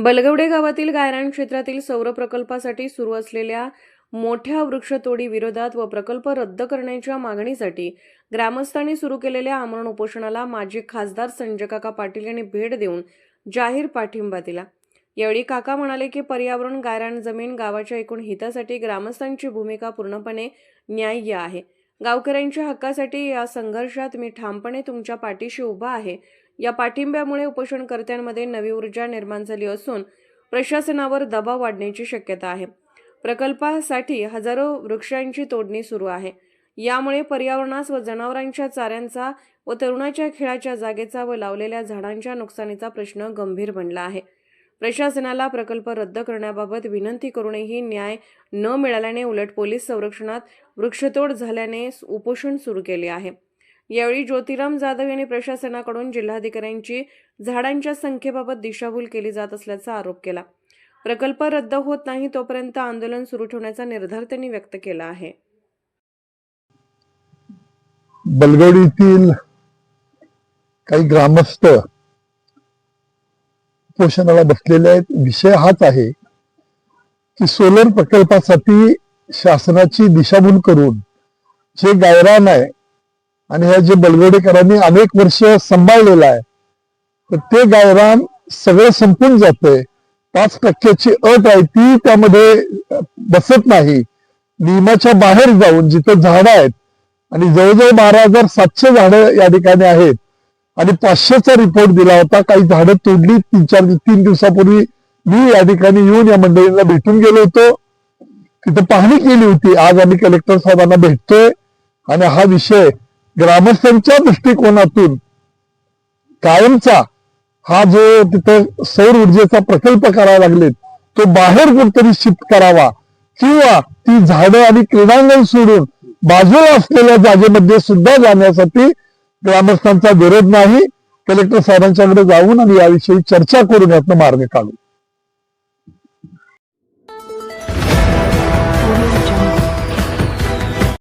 बलगवडे गावातील गायरान क्षेत्रातील सौर प्रकल्पासाठी सुरू असलेल्या मोठ्या वृक्षतोडी विरोधात व प्रकल्प रद्द करण्याच्या मागणीसाठी ग्रामस्थांनी सुरू केलेल्या आमरण उपोषणाला माजी खासदार संजय काका पाटील यांनी भेट देऊन जाहीर पाठिंबा दिला। यावेळी काका म्हणाले की पर्यावरण, गायरान जमीन, गावाच्या एकूण हितासाठी ग्रामस्थांची भूमिका पूर्णपणे न्याय्य आहे। गावकऱ्यांच्या हक्कासाठी या संघर्षात मी ठामपणे तुमच्या पाठीशी उभा आहे। या पाठिंब्यामुळे उपोषणकर्त्यांमध्ये नवी ऊर्जा निर्माण झाली असून प्रशासनावर दबाव वाढण्याची शक्यता आहे। प्रकल्पासाठी हजारो वृक्षांची तोडणी सुरू आहे। यामुळे पर्यावरणास व जनावरांच्या चाऱ्यांचा व तरुणाच्या खेळाच्या जागेचा व लावलेल्या झाडांच्या नुकसानीचा प्रश्न गंभीर बनला आहे। प्रशासनाला प्रकल्प रद्द करण्याबाबत विनंती करूनही न्याय न मिळाल्याने उलट पोलीस संरक्षणात वृक्षतोड झाल्याने उपोषण सुरू केले आहे। यावेळी ज्योतिराम जाधव यांनी प्रशासनाकडून जिल्हाधिकाऱ्यांची झाडांच्या संख्येबाबत दिशाभूल केली जात असल्याचा आरोप केला। प्रकल्प रद्द होत नाही तोपर्यंत आंदोलन सुरू ठेवण्याचा निर्धार त्यांनी व्यक्त केला आहे। बलगवडीतील काही ग्रामस्थ उपोषणाला बसलेले आहेत। विषय हाच आहे की सोलर प्रकल्पासाठी शासनाची दिशाभूल करून जे गायरान आहे आणि ह्या जे बलगवडेकरांनी अनेक वर्ष सांभाळलेलं आहे तर ते गायरान सगळं संपून जातंय। 5% अट आहे ती त्यामध्ये बसत नाही। नियमाच्या बाहेर जाऊन जिथे झाडं आहेत आणि जवळजवळ 12,700 झाडं या ठिकाणी आहेत आणि 500चा रिपोर्ट दिला होता। काही झाडं तोडली। 3 दिवसापूर्वी मी या ठिकाणी येऊन या मंडळींना भेटून गेलो होतो, तिथे पाहणी केली होती। आज आम्ही कलेक्टर साहेबांना भेटतोय आणि हा विषय ग्रामस्थांच्या दृष्टिकोनातून कायमचा हा जो तिथं सौर ऊर्जेचा प्रकल्प करावा लागलेत तो बाहेर कुठेतरी शिफ्ट करावा किंवा ती झाडं आणि क्रीडांगण सोडून बाजूला असलेल्या जागेमध्ये सुद्धा जाण्यासाठी ग्रामस्थांचा विरोध नाही। कलेक्टर साहेबांच्याकडे जाऊन आणि याविषयी चर्चा करून यातनं मार्ग काढू।